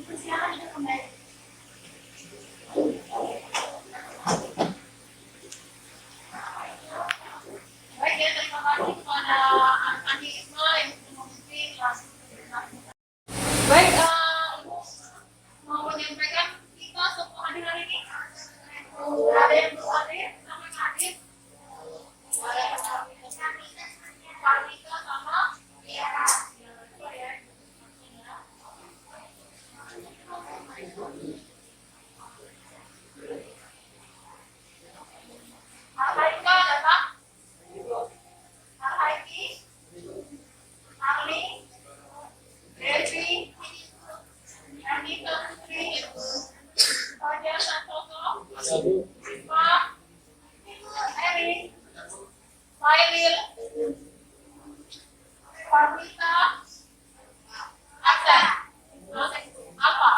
Baik ya, terima kasih kepada Ani Isma yang sudah memimpin kelas. Baik, Ibu mau menyampaikan kita semua hadir hari ini. Ada yang belum hadir, sama hadir. Parika sama Tiara. Harika datang. Hariki, Arli, Devi, Anita Putri, Fajar Santoso, Risma, Eri, Mailil, Parmita, Aksa, apa?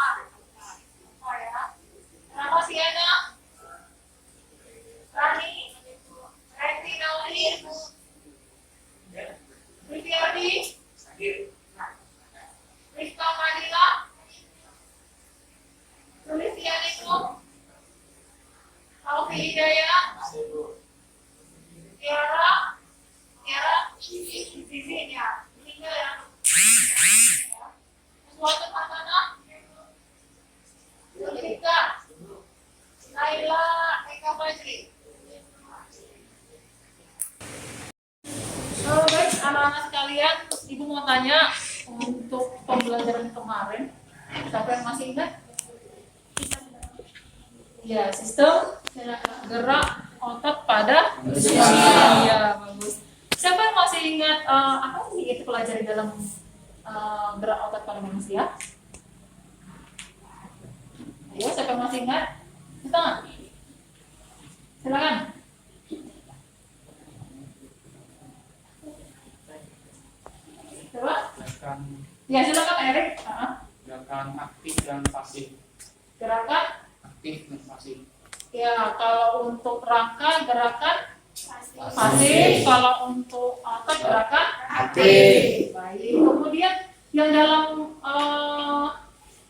Nama Siana, Rani, Renti Nauli, Rifyardi, Rizka Madila, Sulisianiko, Alfi Hidayah, Tiara, Sisinya, tinggal ya. Suatu Fatana, Rika, Naila, Eka Fajri. Baik, anak-anak sekalian, Ibu mau tanya untuk pembelajaran kemarin, siapa yang masih ingat? Ya, sistem gerak otot pada manusia. Ya, bagus. Siapa yang masih ingat apa sih itu pelajari dalam gerak otot pada manusia? Ayo, siapa yang masih ingat? Tangan. Silakan. Coba. Ya, silakan Erik. Gerakan aktif dan pasif. Gerakan Aktif dan pasif. ya, kalau untuk rangka gerakan pasif, kalau untuk otot gerakan aktif. Baik. Kemudian yang dalam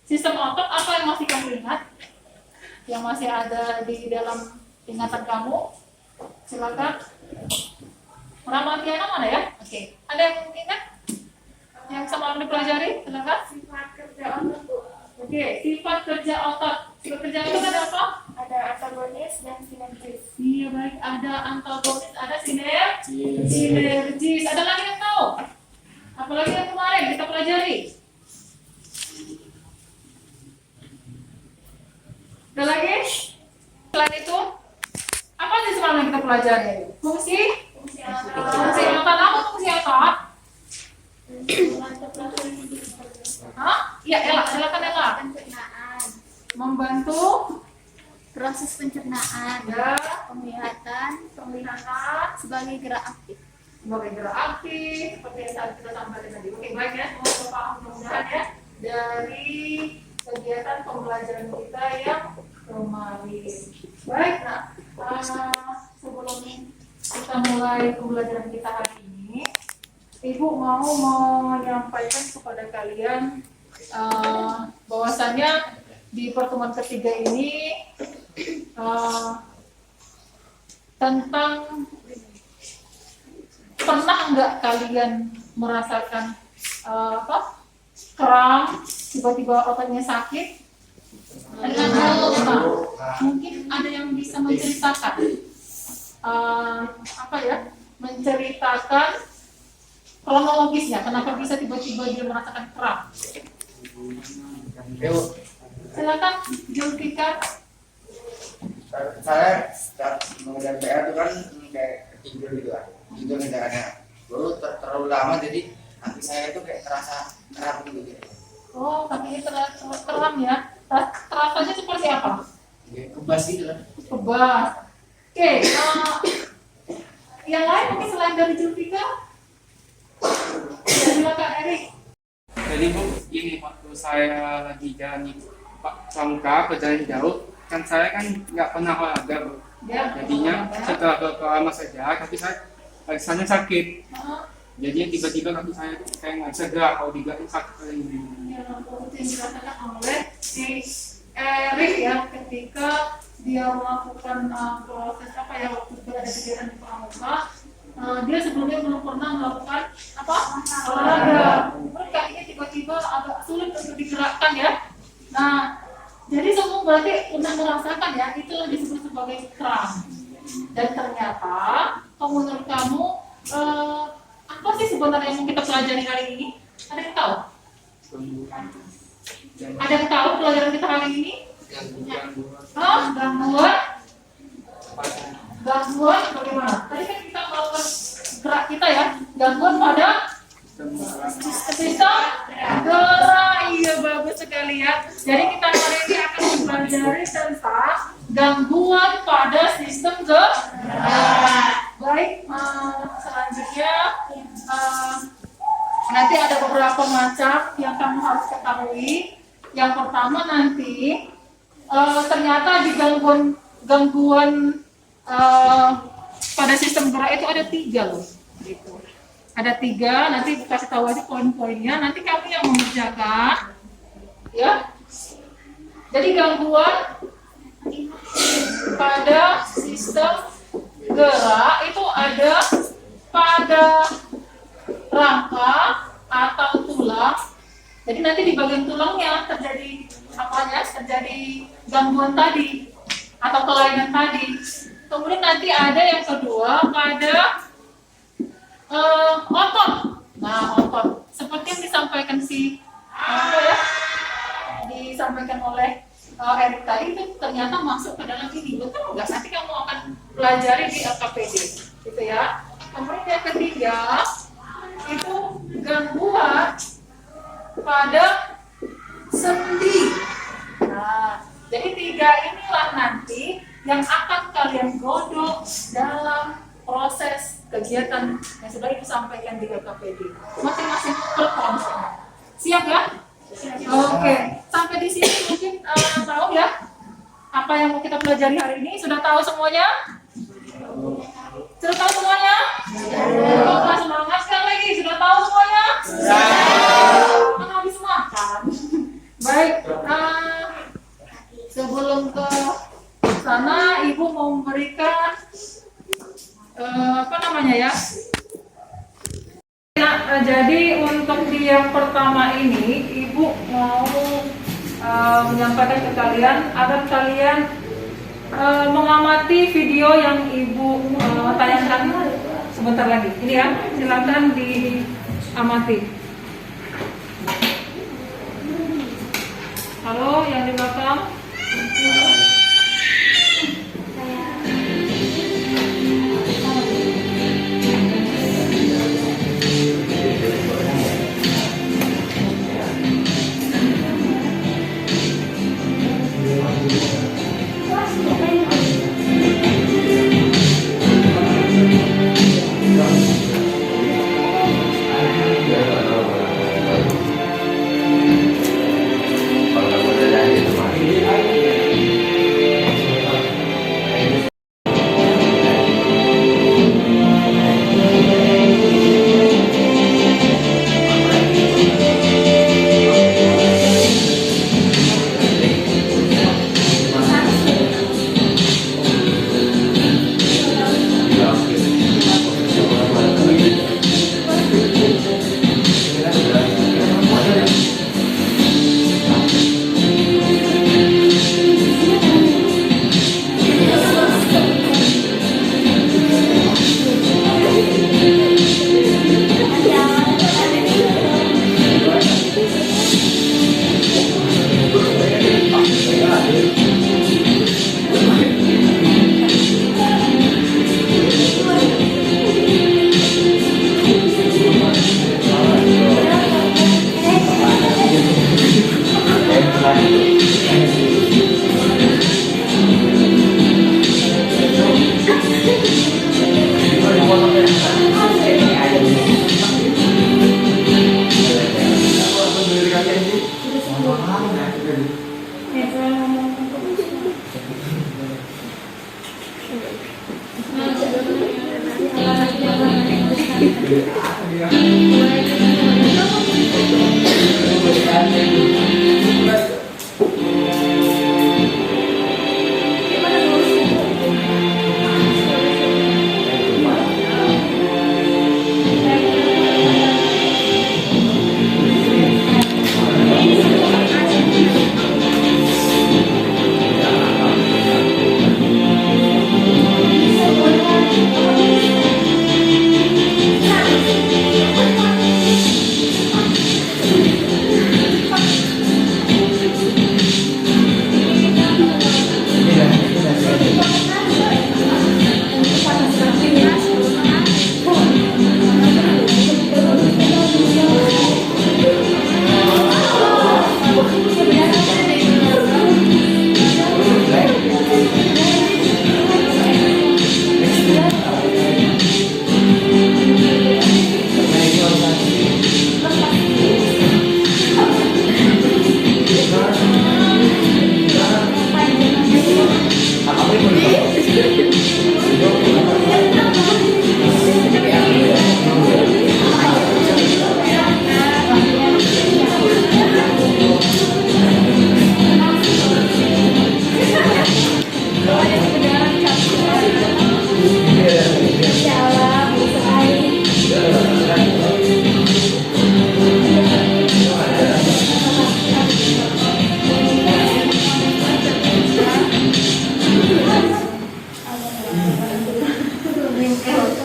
sistem otot apa yang masih kamu ingat? Yang masih ada di dalam ingatan kamu? Silakan. Ramatiana mana ya? Oke. Ada yang ingat? Yang semalam dipelajari? Silakan. Sifat kerja otot, Bu. Oke, sifat kerja otot. Sifat kerja otot ada apa? Ada antagonis dan sinergis. Iya, baik. Ada antagonis, ada sinergis. Ada lagi yang tahu? Apalagi yang kemarin kita pelajari? Ada lagi? Selain itu, apa sih semalam yang kita pelajari? Fungsi otot. Apa fungsi otot? Hah? Iya, Ella. Silakan Ella. Pencernaan, Membantu proses pencernaan, ya, penglihatan penglihatan sebagai gerak aktif. sebagai gerak aktif seperti yang tadi kita sampaikan tadi. Oke, baik ya, semoga paham mudah-mudahan ya dari kegiatan pembelajaran kita yang kemarin. Baik, nah sebelum kita mulai pembelajaran kita hari ini, Ibu mau menyampaikan kepada kalian bahwasannya di pertemuan ketiga ini tentang pernah nggak kalian merasakan kram, tiba-tiba ototnya sakit? Mungkin ada yang bisa menceritakan menceritakan kronologisnya, kenapa bisa tiba-tiba dia merasakan kram? Silakan, Julfika. Saya start mengejar PR itu kan kayak tidur gitu lah, tidur negara dulu terlalu lama jadi kaki saya itu kayak terasa kram gitu. Oh, kakinya kram ya. Terasanya seperti apa? Kebas gitu lah. Kebas. Oke, yang lain mungkin selain dari Julfika? Ya, silakan Erik. Jadi Bu, ini waktu saya lagi jalan Pak Pramuka perjalanan jauh, kan saya kan nggak pernah olahraga Bu. Ya, Jadinya setelah beberapa lama saja kaki saya rasanya sakit. Jadi tiba-tiba kaki saya tuh kayak nggak bisa gerak kalau digerakin sakit kayak ini. Ya, itu yang dirasakan oleh si Erik ya ketika dia melakukan proses apa ya waktu berada kegiatan di pramuka. Dia sebelumnya belum pernah melakukan apa olahraga, kemudian kakinya tiba-tiba agak sulit untuk digerakkan ya. Nah, jadi semua berarti pernah merasakan ya, itu disebut sebagai kram. Dan ternyata, kalau menurut kamu apa sih sebenarnya yang kita pelajari hari ini? Ada yang tahu? Ada yang tahu pelajaran kita hari ini? Gangguan bagaimana? Tadi kan kita melakukan gerak kita ya, gangguan pada sistem gerak. Iya, bagus sekali ya. Jadi kita hari ini akan mempelajari tentang gangguan pada sistem gerak. Baik, selanjutnya nanti ada beberapa macam yang kamu harus ketahui. Yang pertama nanti ternyata di gangguan pada sistem gerak itu ada 3 loh. Gitu. Ada 3, nanti kasih tahu aja poin-poinnya. Nanti kamu yang mengerjakan, ya. Jadi gangguan pada sistem gerak itu ada pada rangka atau tulang. Jadi nanti di bagian tulangnya terjadi apanya? Terjadi gangguan tadi atau kelainan tadi. Kemudian nanti ada yang kedua pada otot. Nah, otot seperti yang disampaikan disampaikan oleh Erik tadi itu ternyata masuk ke dalam ini. Betul nggak? Nanti kamu akan pelajari di LKPD, gitu ya. Kemudian yang ketiga itu gangguan pada sendi. Nah, jadi 3 inilah nanti yang akan kalian godok dalam proses kegiatan yang sudah disampaikan di LKPD. Masing-masing per kelompok. Siap ya? Oke. Sampai di sini mungkin tahu ya apa yang mau kita pelajari hari ini? Sudah tahu semuanya? Sudah tahu semuanya? Sudah. Semangat sekali lagi. Sudah tahu semuanya? Kan habis makan. Baik. Sebelum ke sana, Ibu mau memberikan apa namanya ya? Nah, jadi untuk di yang pertama ini, Ibu mau menyampaikan ke kalian agar kalian mengamati video yang Ibu tayangkan sebentar lagi. Ini ya, silakan diamati. Halo, yang di belakang.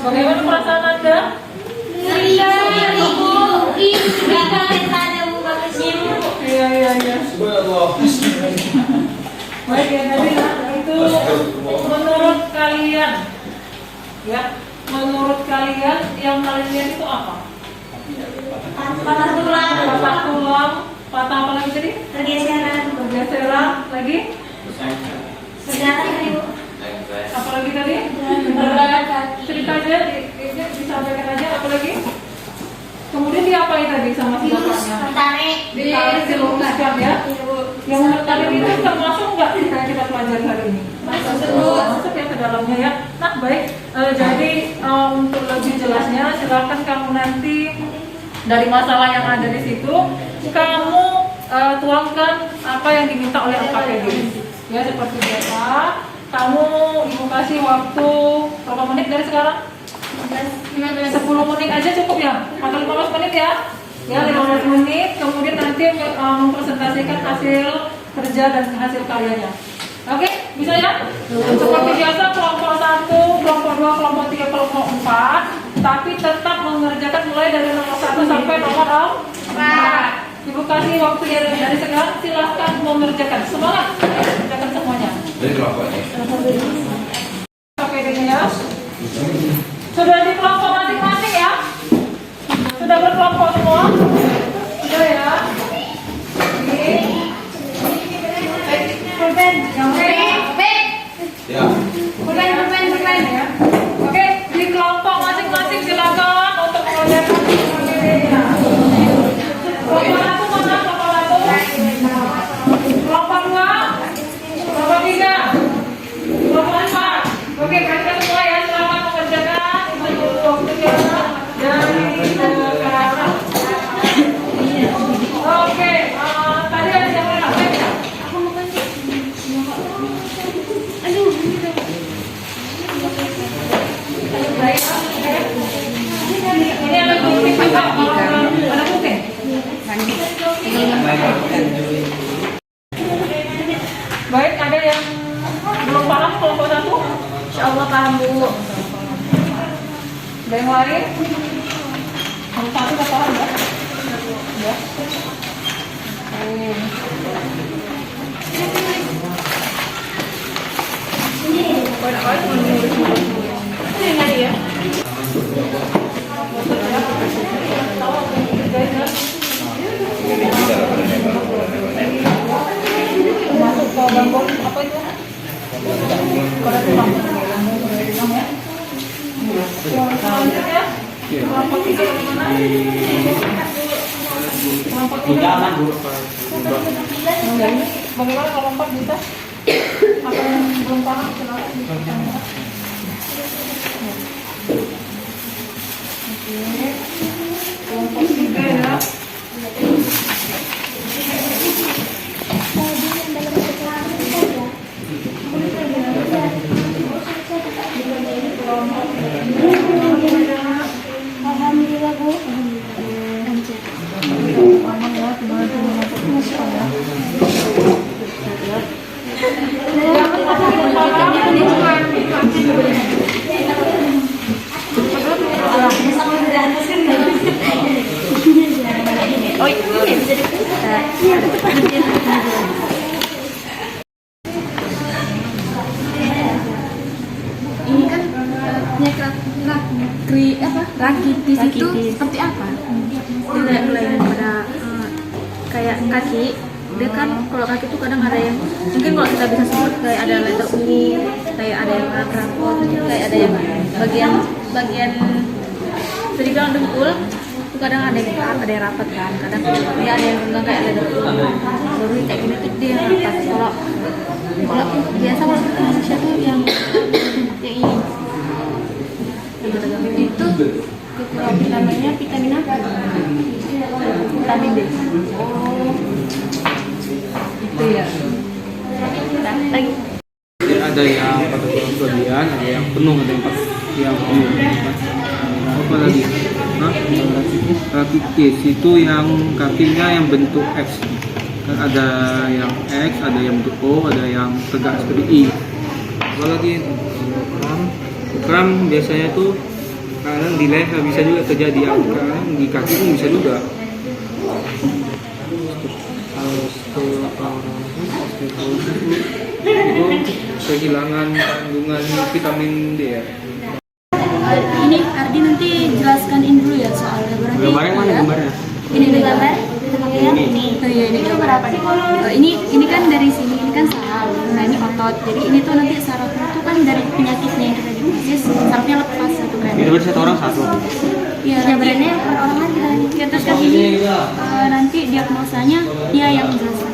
Bagaimana perasaan Anda? Iya. Baik ya tadi itu menurut kalian, ya, menurut kalian yang kalian lihat itu apa? Patah tulang, patah apa lagi tadi? Pergeseran, lagi? Apa lagi tadi? Cerita aja, disampaikan aja. Apa lagi? Kemudian diapain tadi sama si bapaknya? Ditarik, diluruskan ya. Yang menurut kalian itu termasuk nggak kayak kita pelajari hari ini? Masuk ya ke dalamnya ya. Nah baik, jadi untuk lebih jelasnya silakan kamu nanti dari masalah yang ada di situ kamu tuangkan apa yang diminta oleh LKPD. Ya seperti biasa. Kamu ibu kasih waktu berapa menit dari sekarang? 10 menit aja cukup ya? Atau 15 menit ya? Ya 15 menit, kemudian nanti mempresentasikan hasil kerja dan hasil karyanya. Oke, bisa ya? Seperti biasa kelompok 1, kelompok 2, kelompok 3, kelompok 4, tapi tetap mengerjakan mulai dari nomor 1 sampai nomor 4. Ibu kasih waktu dari sekarang, silahkan mengerjakan. Semangat, kerjakan semuanya. Oke, ini ya. Sudah di kelompok masing-masing ya? Sudah berkelompok semua? Sudah ya? Pulpen, yang ya. Pulpen ya. Oke, di kelompok masing-masing silakan untuk mengerjakan PPD-nya. Kelompok 1 mana? Kelompok 1? Kelompok 2? Kelompok 3? Kelompok 4? Oke, kalian semua ya, silakan mengerjakan. Dari sekarang. Oke, tadi ada yang lain ya? Baik, oke. Ini ada gunting juga, ada gunting. Baik, ada yang belum paham kelompok 1? Insyaallah paham Bu. Ada yang lain? Yang 1 udah paham ya? Ya. Ini tadi ya. Masuk ke gangguan apa itu? Pada tulang. Ya. Selanjutnya kelompok 3 bagaimana? Kelompok 3 bagaimana kalau 4 bisa? Apa yang belum paham silakan ditanya. Oke. Kelompok 3 ya. Alhamdulillah Bu. Oh iya bisa ini kan rakitis itu seperti apa? Dia kayak pada kayak kaki. Dia kan kalau kaki itu kadang ada yang mungkin kalau kita bisa sebut kayak ada letter U, kayak ada yang rapot, kayak ada yang bagian bisa dibilang dengkul itu kadang ada yang rapat kan, kadang dia ada yang renggang kayak letter U, baru kayak gini tuh dia yang rapat. Kalau biasa kalau kita manusia tuh yang ini itu namanya vitamin apa? Vitamin D. Oh, itu ya. Nah, lagi. Jadi ada yang pada kelebihan, ada yang penuh, ada yang penuh. Apa lagi? Rakitis itu yang kakinya yang bentuk X. Kan ada yang X, ada yang bentuk O, ada yang tegak seperti I. Apa lagi? Kram biasanya tuh Kadang di leher bisa juga terjadi, kadang di kaki pun bisa juga. Itu kehilangan kandungan vitamin D ya. Ini Ardi nanti jelaskan ini dulu ya soalnya berarti. Gambarnya mana gambarnya? Ini gambar. Ini. Oh iya ini berapa nih? Ini kan dari sini ini kan saraf. Nah ini otot. Jadi ini tuh nanti sarafnya tuh kan dari penyakitnya yang kita diusis sarafnya lepas satu kan. Itu berarti satu orang satu. Iya, gambarnya per orang aja. Ya, terus kan ini nanti diagnosanya dia yang menjelaskan.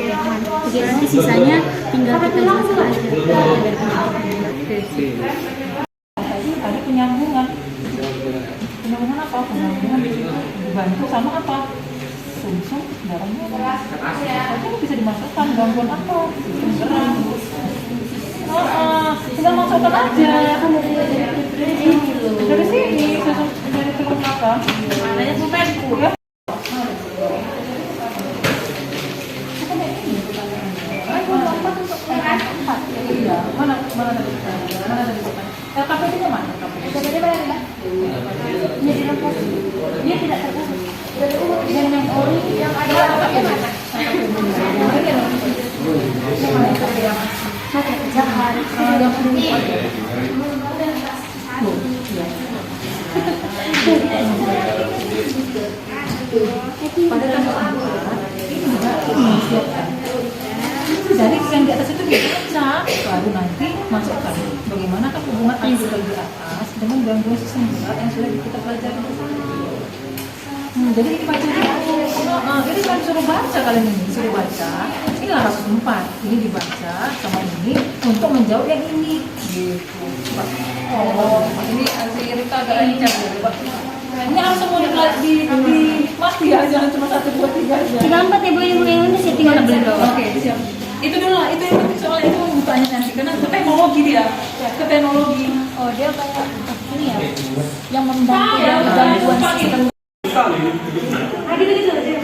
Jadi nanti sisanya tinggal kita jelaskan aja dari penyakitnya. Tadi penyambungan apa? Penyambungan dibantu sama apa? Sumsum darahnya itu bisa dimasukkan gangguan apa? Tinggal masukkan aja dari sini dari tulang belakang. Adanya pulpenku ya. Mana ada LKPD-nya mana? LKPD mana ya? Dia tidak terurus. Dan yang ori yang ada LKPD mana? Jadi yang di atas itu dibaca, baru nanti masukkan bagaimana hubungan antara di atas dengan gangguan sistem gerak yang sudah kita pelajari bersama. Jadi ini baca dulu. Ini kan suruh baca kalian ini, suruh baca. Ini 804, ini dibaca sama ini untuk menjawab yang ini. Gitu. Oh, ini si Rita agak lincah ya. Ini harus semua mati ya, jangan cuma 1, 2, 3 aja. 34 ya Bu, yang ini setting mana belum? Oke, siap. Itu dulu lah, itu yang penting soalnya itu bukanya nanti karena ke teknologi dia, ke teknologi. Oh dia kayak ini ya, yang membantu dalam gangguan sistem. Gitu aja.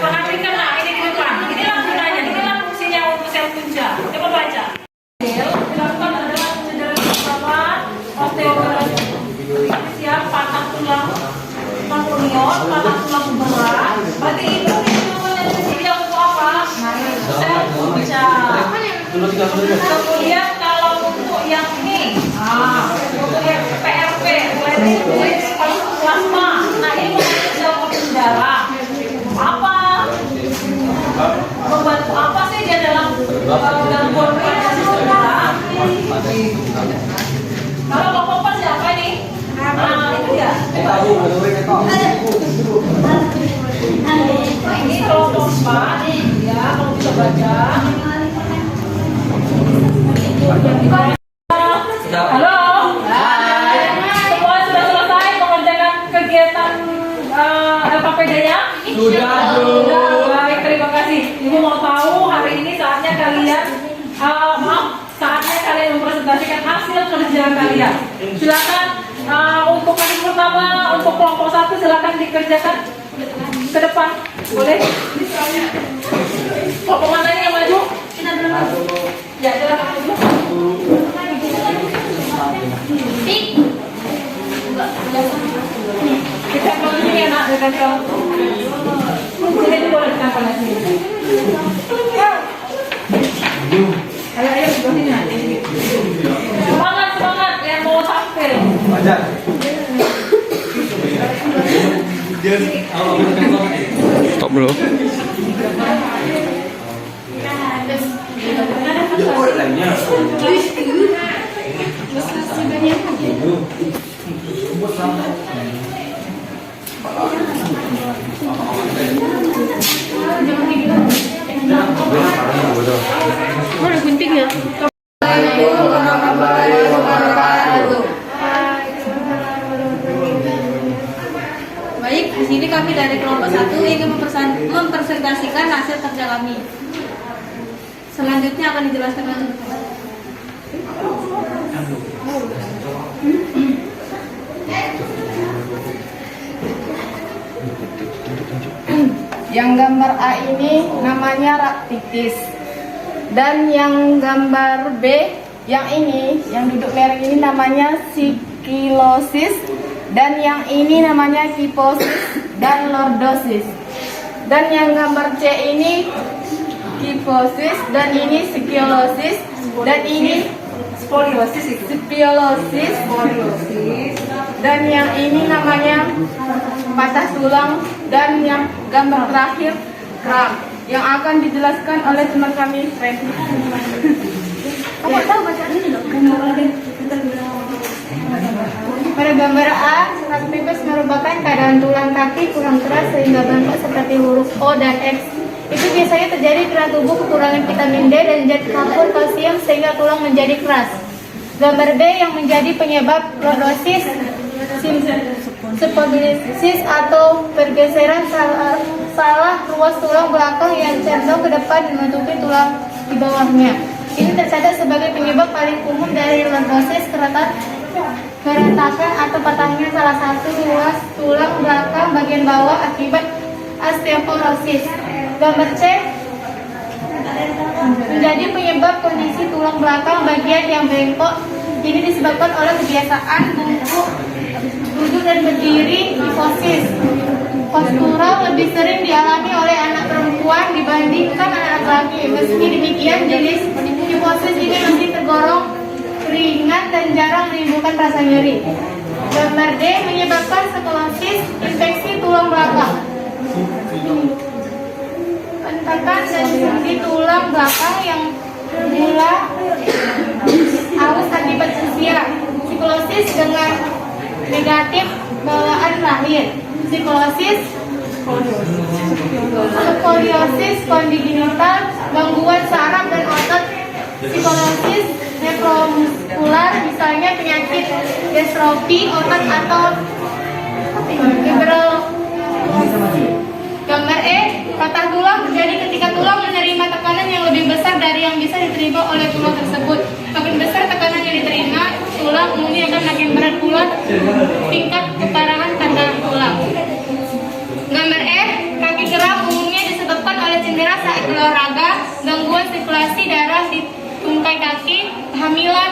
Perhatikan lah ini di depan. Inilah gunanya, inilah fungsinya untuk sel punca. Coba baca. Dilakukan adalah cedera kepala, osteoporosis, patah tulang manual, patah tulang berat. Berarti itu dia untuk apa? Sel punca. Kemudian kalau untuk yang ini, untuk yang PRP, plasma. Nah ini untuk darah. Apa? Membantu apa sih dia dalam gangguan sistem darah? Kalau lompat siapa ini? Itu dia. Ini kalau lompat, ya kalau bisa baca. Halo. Semua sudah selesai mengerjakan kegiatan LKPD-nya? Sudah. Baik, terima kasih. Ibu mau tahu hari ini saatnya kalian saatnya kalian mempresentasikan hasil kerja kalian. Silakan untuk hari pertama untuk kelompok 1 silakan dikerjakan ke depan. Boleh? Kelompok mana ini yang maju? Ya, silakan maju. Kita kalau sini ya nak dengan kamu. Sini boleh kita kalau sini. Ayo sini nak. Semangat yang mau tampil. Baca. Stop dulu. Ada gunting ya? Baik, di sini kami dari kelompok 1 ingin mempresentasikan hasil kerja kami. Selanjutnya akan dijelaskan oleh Yang gambar A ini namanya raktitis. Dan yang gambar B, yang ini, yang duduk merah ini namanya sikilosis. Dan yang ini namanya kifosis dan lordosis. Dan yang gambar C ini kifosis, dan ini sikilosis, dan ini spoliosis, dan yang ini namanya patah tulang, dan yang gambar terakhir kram, yang akan dijelaskan oleh teman kami Franky. Kamu tahu bacaan ini loh? Pada gambar A, raktitis merupakan keadaan tulang kaki kurang keras sehingga bentuk seperti huruf O dan X. Itu biasanya terjadi karena tubuh kekurangan vitamin D dan zat kapur kalsium sehingga tulang menjadi keras. Gambar B yang menjadi penyebab lordosis, spondylosis atau pergeseran salah ruas tulang belakang yang condong ke depan dan menutupi tulang di bawahnya. Ini tercatat sebagai penyebab paling umum dari lordosis, keretakan atau patahnya salah satu ruas tulang belakang bagian bawah akibat osteoporosis. Gambar C menjadi penyebab kondisi tulang belakang bagian yang bengkok. Ini disebabkan oleh kebiasaan bungkuk, duduk dan berdiri kifosis. Postural lebih sering dialami oleh anak perempuan dibandingkan anak laki. Meski demikian, jenis kifosis ini masih tergolong ringan dan jarang menimbulkan rasa nyeri. Gambar D menyebabkan skoliosis, infeksi tulang belakang. Hentakan dan sendi tulang belakang yang mula aus akibat usia. Psikolosis dengan negatif bawaan lahir. Psikolosis, skoliosis kongenital, gangguan saraf dan otot. Psikolosis neuromuskular, misalnya penyakit distrofi otot atau Gambar E, patah tulang terjadi ketika tulang menerima tekanan yang lebih besar dari yang bisa diterima oleh tulang tersebut. Makin besar tekanan yang diterima, tulang umumnya akan makin berat pula tingkat keparahan tekanan tulang. Gambar F, kaki kram umumnya disebabkan oleh cedera saat olahraga, gangguan sirkulasi darah di tungkai kaki, kehamilan,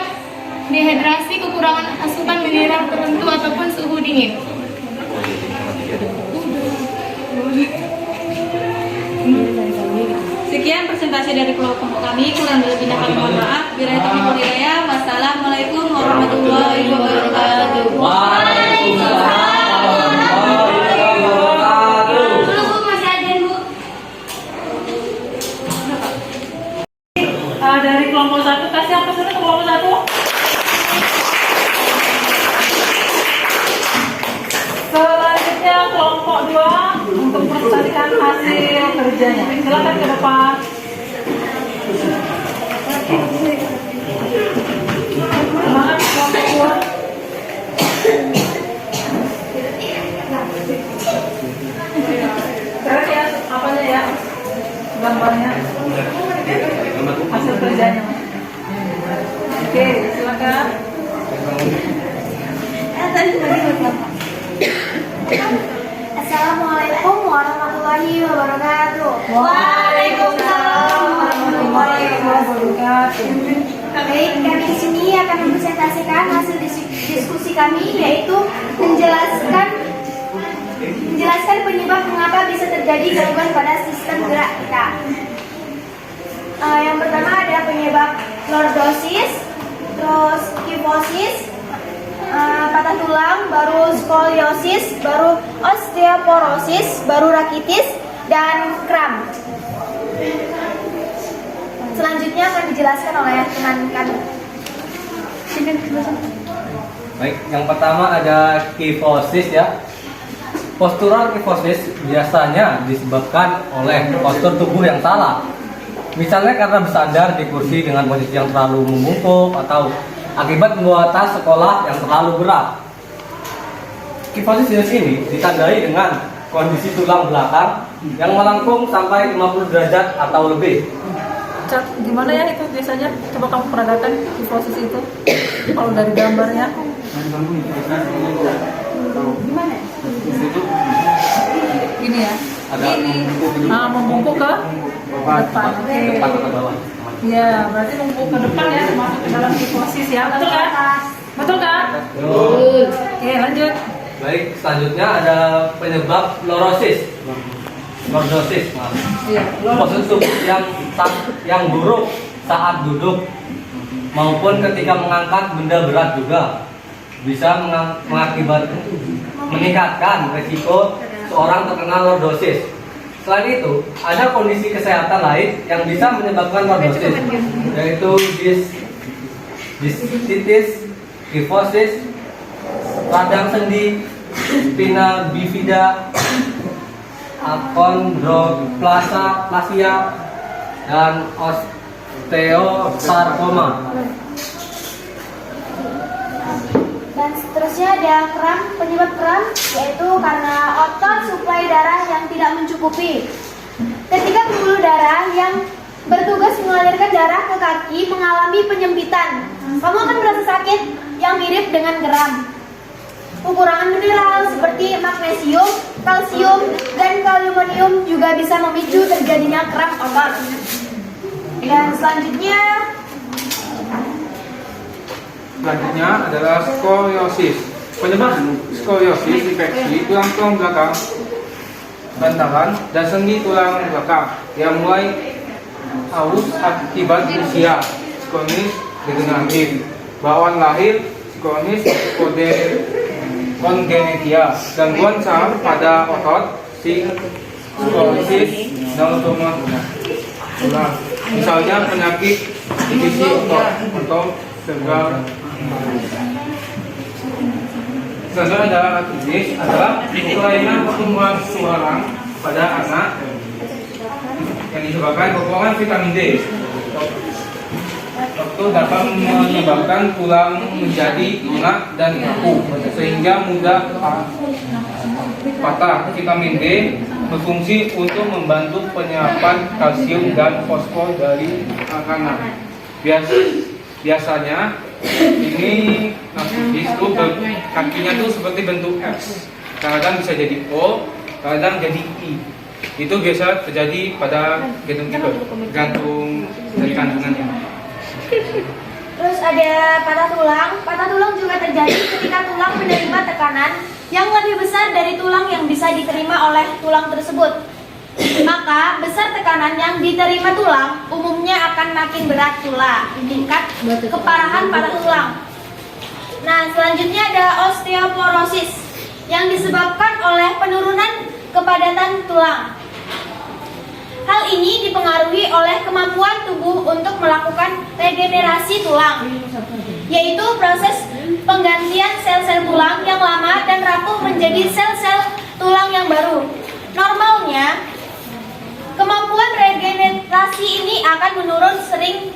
dehidrasi, kekurangan asupan mineral tertentu ataupun suhu dingin. Sekian presentasi dari kelompok kami, kurang lebihnya kami mohon maaf. Bila itu hidayah, wassalamualaikum warahmatullahi wabarakatuh. Dari kelompok 1, kasih apa sudah ke kelompok 1? Selanjutnya kelompok 2 untuk presentasikan hasil kerjanya. Silakan ke depan. Semangat kelompok 2. Keren ya, apanya ya? Gambarnya. Hasil kerjanya. Oke, silakan. Assalamualaikum warahmatullahi wabarakatuh. Waalaikumsalam warahmatullahi wabarakatuh. Baik, kami di sini akan mempresentasikan hasil diskusi kami, yaitu menjelaskan penyebab mengapa bisa terjadi gangguan pada sistem gerak kita. Yang pertama ada penyebab lordosis, terus kifosis, patah tulang, baru skoliosis, baru osteoporosis, baru rakitis, dan kram. Selanjutnya akan dijelaskan oleh teman kami. Baik, yang pertama ada kifosis ya. Postural kifosis biasanya disebabkan oleh postur tubuh yang salah. Misalnya karena bersandar di kursi dengan posisi yang terlalu membungkuk atau akibat membawa tas sekolah yang terlalu berat. Kifosis jenis ini ditandai dengan kondisi tulang belakang yang melengkung sampai 50 derajat atau lebih. gimana ya itu biasanya? Coba kamu peragakan kifosis itu kalau dari gambarnya. Gimana? Gini ya. Ada Membungkuk ke depan. Oke. depan atau bawah. Iya, berarti membungkuk ke depan ya, masuk ke dalam kifosis ya. Betul kan? Betul kan? Betul. Oke, lanjut. Baik, selanjutnya ada penyebab lordosis. Lordosis, maaf. Iya, Posisi tubuh yang buruk saat duduk maupun ketika mengangkat benda berat juga bisa meningkatkan risiko seorang terkena lordosis. Selain itu, ada kondisi kesehatan lain yang bisa menyebabkan lordosis, yaitu disititis, kifosis, radang sendi, spina bifida, akondroplasia, dan osteosarkoma. Dan seterusnya ada kram. Penyebab kram yaitu karena otot suplai darah yang tidak mencukupi. Ketika pembuluh darah yang bertugas mengalirkan darah ke kaki mengalami penyempitan, kamu akan merasa sakit yang mirip dengan geram. Kekurangan mineral seperti magnesium, kalsium, dan kaliumonium juga bisa memicu terjadinya kram otot. Dan selanjutnya adalah skoliosis. Penyebab skoliosis infeksi tulang belakang, bantalan, dan sendi tulang belakang yang mulai haus akibat usia, kronis degeneratif, bawaan lahir, kronis kongenetia, gangguan saraf pada otot, skolisis, dan tulang. Misalnya penyakit divisi otot atau segal. Selanjutnya adalah rhinitis, adalah kelainan pertumbuhan tulang pada anak yang disebabkan kekurangan vitamin D. Itu dapat menyebabkan tulang menjadi lunak dan kaku sehingga mudah patah. Vitamin D berfungsi untuk membantu penyerapan kalsium dan fosfor dari makanan. Biasanya ini rhinitis itu kakinya tuh seperti bentuk X. Kadang bisa jadi O, kadang jadi I. Itu biasa terjadi pada genotipe, tergantung dari kandungannya. terus ada patah tulang. Patah tulang juga terjadi ketika tulang menerima tekanan yang lebih besar dari tulang yang bisa diterima oleh tulang tersebut. Maka besar tekanan yang diterima tulang umumnya akan makin berat pula tingkat keparahan patah tulang. Nah, selanjutnya ada osteoporosis yang disebabkan oleh penurunan kepadatan tulang. Hal ini dipengaruhi oleh kemampuan tubuh untuk melakukan regenerasi tulang, yaitu proses penggantian sel-sel tulang yang lama dan rapuh menjadi sel-sel tulang yang baru. Normalnya, kemampuan regenerasi ini akan menurun sering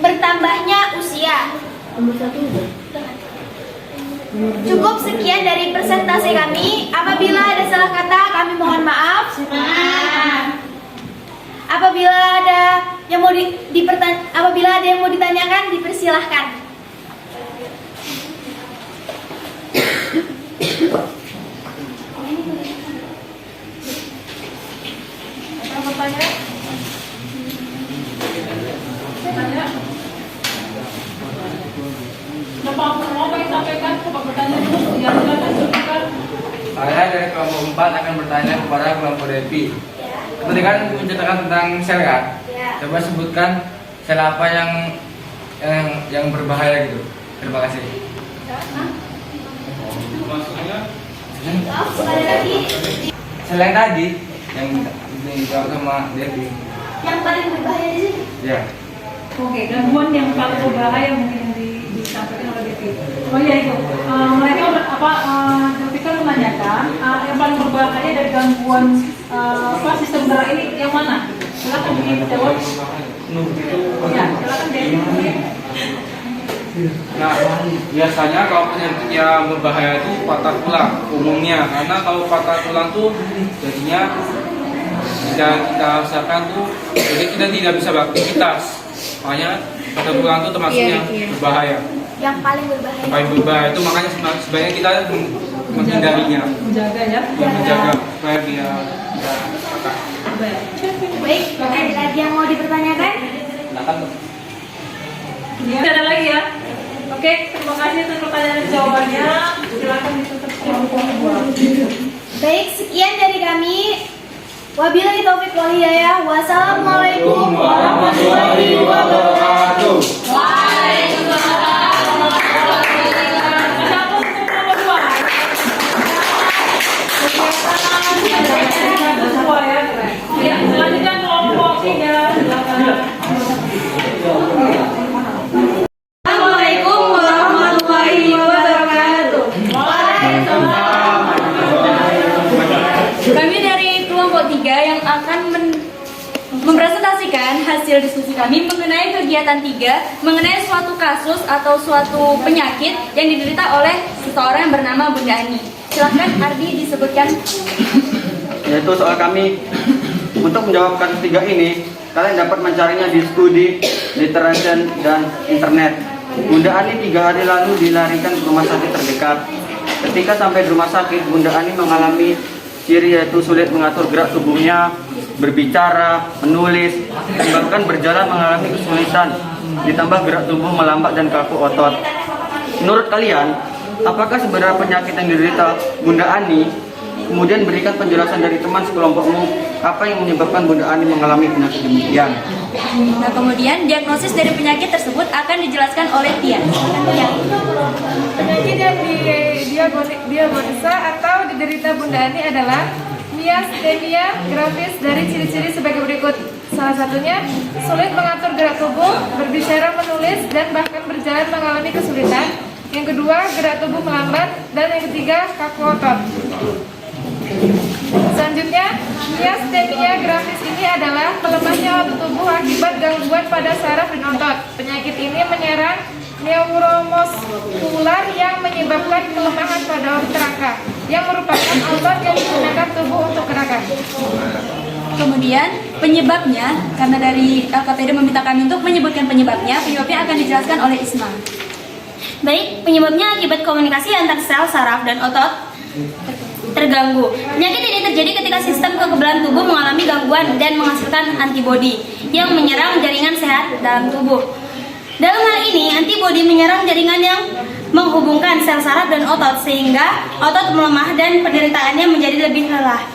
bertambahnya usia. Cukup sekian dari presentasi kami. Apabila ada salah kata, kami mohon maaf. Apabila ada yang mau ditanyakan, dipersilahkan. Apa pertanyaan? Tanya. Bapak mau apa yang sampaikan? Coba bertanya dulu. Ya, silakan sebutkan. Saya dari kelompok 4 akan bertanya kepada kelompok Devi. Tadi kan menceritakan tentang sel kan? Ya. Coba sebutkan sel apa yang berbahaya gitu. Terima kasih. Maksudnya Sekali lagi, Sel yang tadi yang dijawab sama Devi. yang paling berbahaya di sini. Ya. Oke, gangguan yang paling berbahaya mungkin yang disampaikan oleh BP. Oh iya itu, mereka kan menanyakan yang paling berbahaya dari gangguan sistem darah ini yang mana? Silakan dijawab. Ya, silakan deh. Nah, biasanya kalau penyakit yang berbahaya itu patah tulang umumnya, karena kalau patah tulang tuh jadinya kita rasakan tuh, jadi kita tidak bisa beraktivitas. Makanya patah tulang itu termasuk yang berbahaya. Yang paling berbahaya. Paling berbahaya itu makanya sebaiknya kita menghindarinya, Menjaga ya. menjaga supaya dia tidak patah. Baik, ada lagi yang mau dipertanyakan? Ada lagi ya. Oke, terima kasih untuk pertanyaan dan jawabannya. Silakan ditutup kelompok 2. Baik, sekian dari kami. Wabillahi taufiq wal hidayah. Wassalamualaikum warahmatullahi wabarakatuh. Ya, selanjutnya kelompok 3. Silakan. Assalamualaikum warahmatullahi wabarakatuh. Kami dari kelompok 3 yang akan mempresentasikan hasil diskusi kami mengenai kegiatan 3 mengenai suatu kasus atau suatu penyakit yang diderita oleh seseorang yang bernama Bunda Ani. Silahkan Ardi disebutkan. Yaitu soal kami. Untuk menjawab kasus 3 ini, kalian dapat mencarinya di studi, literasi, dan internet. Bunda Ani 3 hari lalu dilarikan ke rumah sakit terdekat. Ketika sampai di rumah sakit, Bunda Ani mengalami ciri yaitu sulit mengatur gerak tubuhnya, berbicara, menulis, dan bahkan berjalan mengalami kesulitan. Ditambah gerak tubuh melambat dan kaku otot. Menurut kalian, apakah sebenarnya penyakit yang diderita Bunda Ani? Kemudian berikan penjelasan dari teman sekelompokmu apa yang menyebabkan Bunda Ani mengalami penyakit demikian. Nah, kemudian diagnosis dari penyakit tersebut akan dijelaskan oleh Tia. Penyakit yang diagnosa atau diderita Bunda Ani adalah miastenia gravis dari ciri-ciri sebagai berikut. Salah satunya sulit mengatur gerak tubuh, berbicara, menulis, dan bahkan berjalan mengalami kesulitan. Yang kedua, gerak tubuh melambat, dan yang ketiga, kaku otot. Selanjutnya, miastenia gravis ini adalah melemahnya otot tubuh akibat gangguan pada saraf dan otot. Penyakit ini menyerang neuromuskular yang menyebabkan kelemahan pada otot rangka, yang merupakan otot yang digunakan tubuh untuk gerakan. Kemudian penyebabnya, karena dari LKPD meminta kami untuk menyebutkan penyebabnya akan dijelaskan oleh Isma. Baik, penyebabnya akibat komunikasi antar sel saraf dan otot terganggu. Penyakit ini terjadi ketika sistem kekebalan tubuh mengalami gangguan dan menghasilkan antibodi yang menyerang jaringan sehat dalam tubuh. Dalam hal ini, antibodi menyerang jaringan yang menghubungkan sel saraf dan otot sehingga otot melemah dan penderitaannya menjadi lebih lelah.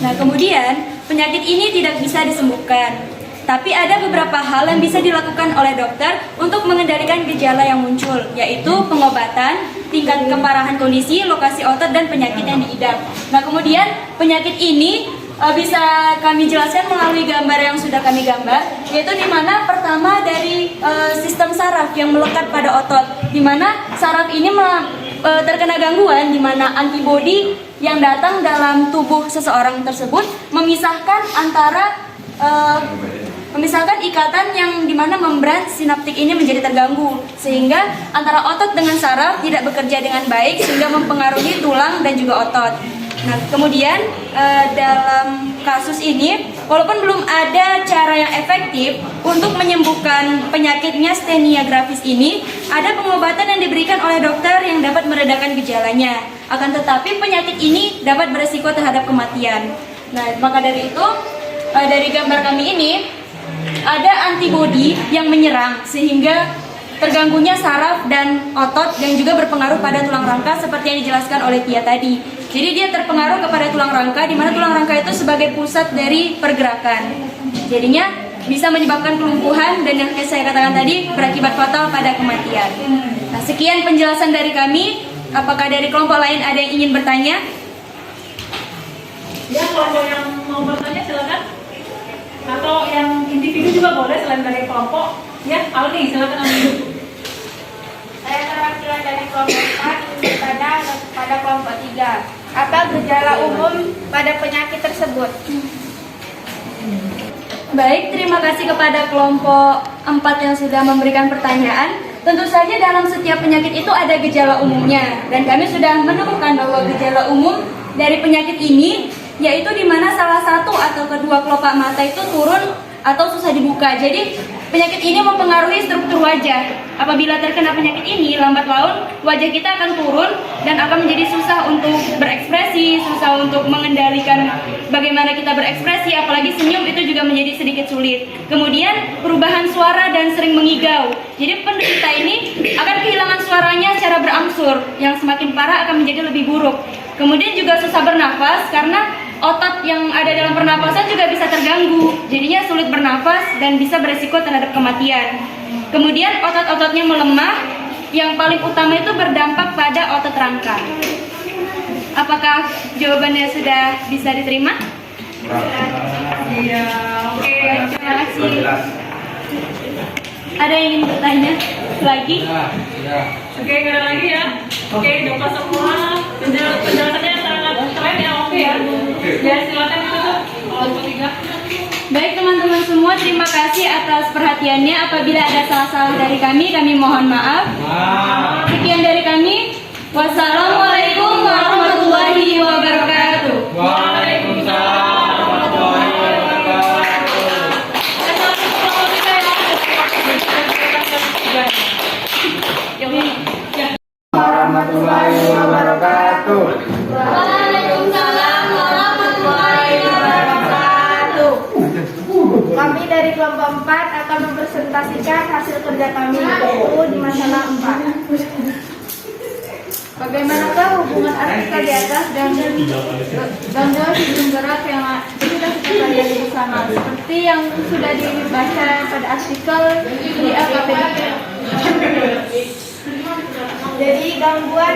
Nah, kemudian penyakit ini tidak bisa disembuhkan. Tapi ada beberapa hal yang bisa dilakukan oleh dokter untuk mengendalikan gejala yang muncul, yaitu pengobatan, tingkat keparahan kondisi, lokasi otot, dan penyakit yang diidap. Nah, kemudian penyakit ini bisa kami jelaskan melalui gambar yang sudah kami gambar, yaitu di mana pertama dari sistem saraf yang melekat pada otot, di mana saraf ini terkena gangguan, di mana antibodi yang datang dalam tubuh seseorang tersebut memisahkan ikatan yang dimana membran sinaptik ini menjadi terganggu, sehingga antara otot dengan saraf tidak bekerja dengan baik sehingga mempengaruhi tulang dan juga otot. Nah, kemudian dalam kasus ini, walaupun belum ada cara yang efektif untuk menyembuhkan penyakit miastenia gravis ini, ada pengobatan yang diberikan oleh dokter yang dapat meredakan gejalanya. Akan tetapi penyakit ini dapat beresiko terhadap kematian. Nah, maka dari itu, dari gambar kami ini ada antibodi yang menyerang sehingga terganggunya saraf dan otot yang juga berpengaruh pada tulang rangka seperti yang dijelaskan oleh Tia tadi. Jadi dia terpengaruh kepada tulang rangka, di mana tulang rangka itu sebagai pusat dari pergerakan. Jadinya bisa menyebabkan kelumpuhan dan yang saya katakan tadi berakibat fatal pada kematian. Nah, sekian penjelasan dari kami. Apakah dari kelompok lain ada yang ingin bertanya? Ya, kelompok yang mau bertanya silakan. Atau yang individu juga boleh selain dari kelompok. Ya, Aldi, silakan Aldi. Saya perwakilan dari kelompok 4 pada kelompok 3. Apa gejala umum pada penyakit tersebut? Baik, terima kasih kepada kelompok 4 yang sudah memberikan pertanyaan. Tentu saja dalam setiap penyakit itu ada gejala umumnya, dan kami sudah menemukan bahwa gejala umum dari penyakit ini yaitu di mana salah satu atau kedua kelopak mata itu turun atau susah dibuka. Jadi penyakit ini mempengaruhi struktur wajah. Apabila terkena penyakit ini, lambat laun wajah kita akan turun dan akan menjadi susah untuk berekspresi, susah untuk mengendalikan bagaimana kita berekspresi, apalagi senyum itu juga menjadi sedikit sulit. Kemudian perubahan suara dan sering mengigau. Jadi penderita ini akan kehilangan suaranya secara berangsur, yang semakin parah akan menjadi lebih buruk. Kemudian juga susah bernafas karena otot yang ada dalam pernapasan juga bisa terganggu, jadinya sulit bernafas dan bisa beresiko terhadap kematian. Kemudian otot-ototnya melemah, yang paling utama itu berdampak pada otot rangka. Apakah jawabannya sudah bisa diterima? Iya, oke. Terima kasih. Ada yang ingin bertanya lagi? Oke, nggak ada lagi ya. Oke, Bapak semua penjelasannya sangat keren ya, oke ya. Ya, silakan ditutup. Kelompok 3. Baik teman-teman semua, terima kasih atas perhatiannya. Apabila ada salah-salah dari kami mohon maaf. Sekian dari kami. Wassalamualaikum warahmatullahi wabarakatuh. Waalaikumsalam warahmatullahi wabarakatuh. Warahmatullahi wabarakatuh. Waalaikumsalam warahmatullahi wabarakatuh. Kami dari kelompok 4 akan mempresentasikan hasil kerja kami, yaitu di masalah 4. Bagaimanakah hubungan artikel di atas dan sistem gerak yang sudah kita pelajari bersama, seperti yang sudah dibaca pada artikel di LKPD. Jadi gangguan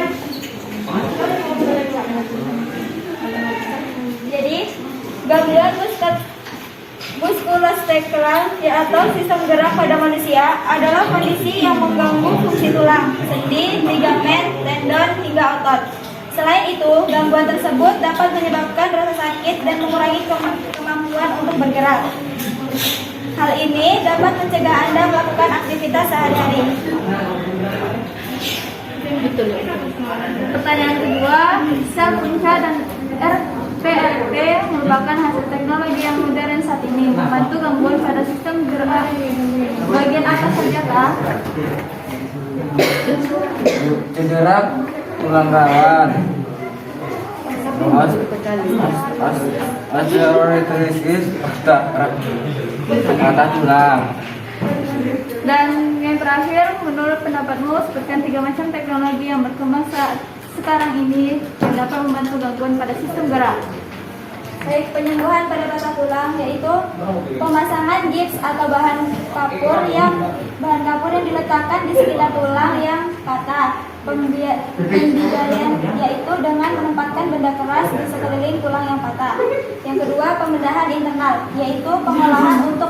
muskuloskeletal atau sistem gerak pada manusia adalah kondisi yang mengganggu fungsi tulang, sendi, ligamen, tendon, hingga otot. Selain itu, gangguan tersebut dapat menyebabkan rasa sakit dan mengurangi kemampuan untuk bergerak. Hal ini dapat mencegah Anda melakukan aktivitas sehari-hari. Pertanyaan kedua, sel punca dan RPRP merupakan hasil teknologi yang modern saat ini, membantu gangguan pada sistem gerak. Bagian apa saja, Kak? Cedera tulang rawan, osteoarthritis patah tulang. Dan yang terakhir, menurut pendapatmu, sebutkan 3 macam teknologi yang berkembang saat sekarang ini yang dapat membantu gangguan pada sistem gerak. Baik, penyembuhan pada patah tulang, yaitu pemasangan gips atau bahan kapur yang diletakkan di sekitar tulang yang patah. Pembidayaan, yaitu dengan menempatkan benda keras di sekeliling tulang yang patah. Yang kedua, pembedahan internal, yaitu pengolahan untuk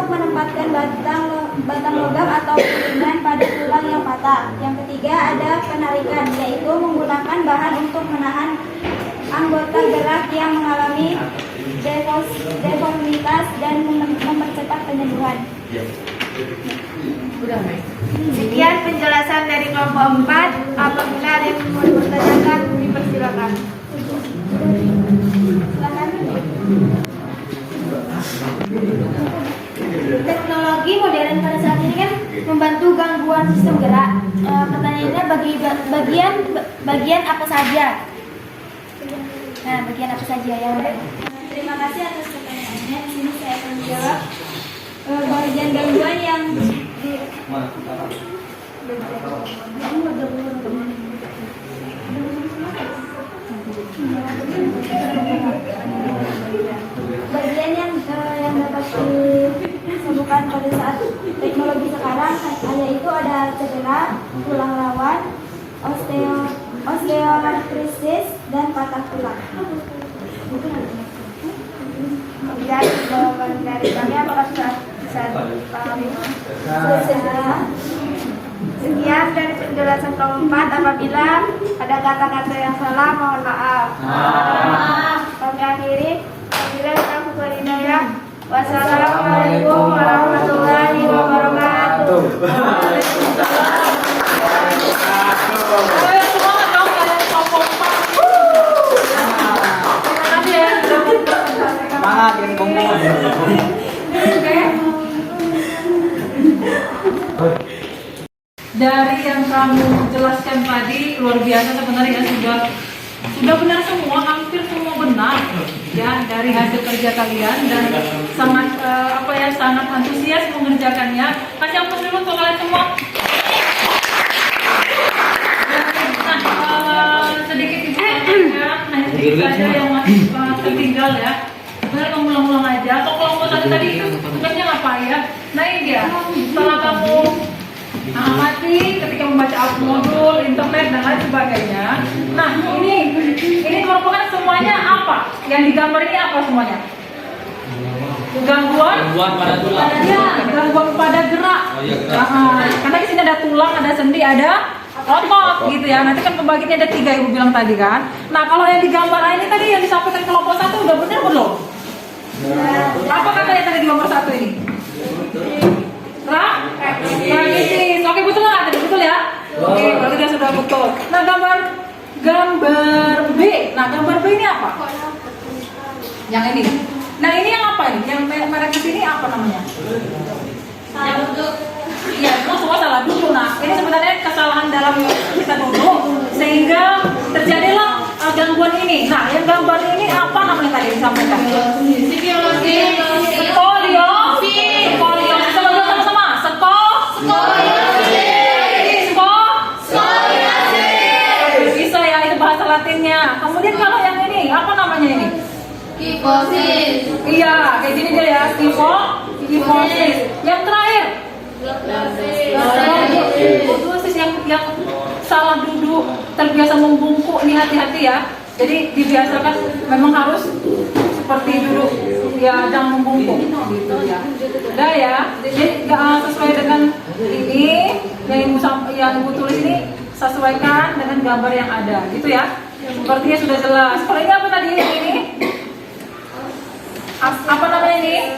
menempatkan batang logam atau piringan pada tulang yang patah. Yang ketiga, ada penarikan, yaitu menggunakan bahan untuk menahan anggota gerak yang mengalami deformitas dan mempercepat penyembuhan. Sekian penjelasan dari kelompok 4. Apabila ada yang mau dipertanyakan, dipersilakan. Teknologi modern pada saat ini kan membantu gangguan sistem gerak. Pertanyaannya bagian apa saja? Nah, bagian apa saja yang ada? Terima kasih atas pertanyaannya. Di sini saya akan menjawab bagian gangguan yang bagian yang dapat disembuhkan pada saat teknologi sekarang, yaitu ada cedera, tulang rawan, osteoarthritis, dan patah tulang. Kemudian jawaban dari kami apakah sudah bisa dipahami? Sekian dari penjelasan kelompok 4. Apabila ada kata-kata yang salah, mohon maaf. Kami akhiri. Wassalamualaikum warahmatullahi wabarakatuh. dari yang kamu jelaskan tadi luar biasa sebenarnya, sudah benar semua, hampir semua benar ya dari hasil kerja kalian, dan sangat sangat antusias mengerjakannya. Kasih ampun dulu untuk kalian semua. Sedikit ibu ya, hanya sedikit saja yang masih tertinggal ya. Benar, kamu ulang-ulang aja. Atau kelompok satu tadi itu tugasnya apa ya? Nah ini dia, setelah kamu amati ketika membaca modul, internet dan lain sebagainya. Nah ini merupakan semuanya apa? Yang digambar ini apa semuanya? Gangguan pada tulang. Ya, gangguan pada gerak. Oh, iya, gerak. Karena di sini ada tulang, ada sendi, ada otot gitu ya. Nanti kan pembagiannya ada 3 ibu bilang tadi kan. Nah kalau yang digambar ini tadi yang disampaikan kelompok 1 udah benar belum? Apa katanya tadi di nomor 1 ini? Rakitis. Oke, betul nggak? Tadi betul ya? Oke, berarti dia sudah betul. Nah gambar B. Nah gambar B ini apa? Yang ini. Nah ini yang apa ini? Yang merek di sini apa namanya? Salah duduk. Iya, semua salah duduk. Nah ini sebenarnya kesalahan dalam kita duduk sehingga terjadilah gangguan ini. Nah yang gambar ini apa namanya tadi disampaikan? Skoliosis. Sama-sama. Bisa ya, itu bahasa Latinnya. Kemudian kalau yang ini apa namanya ini? Kifosis. Iya, kayak gini dia ya, kifosis. Yang terakhir, lordosis yang salah duduk, terbiasa membungkuk. Ini hati-hati ya. Jadi dibiasakan memang harus seperti duduk, ya jangan membungkuk gitu ya. Udah ya. Jadi sesuai dengan ini yang ibu tulis ini, sesuaikan dengan gambar yang ada, gitu ya. Sepertinya sudah jelas. Kalau ini apa tadi ini? Apa namanya ini?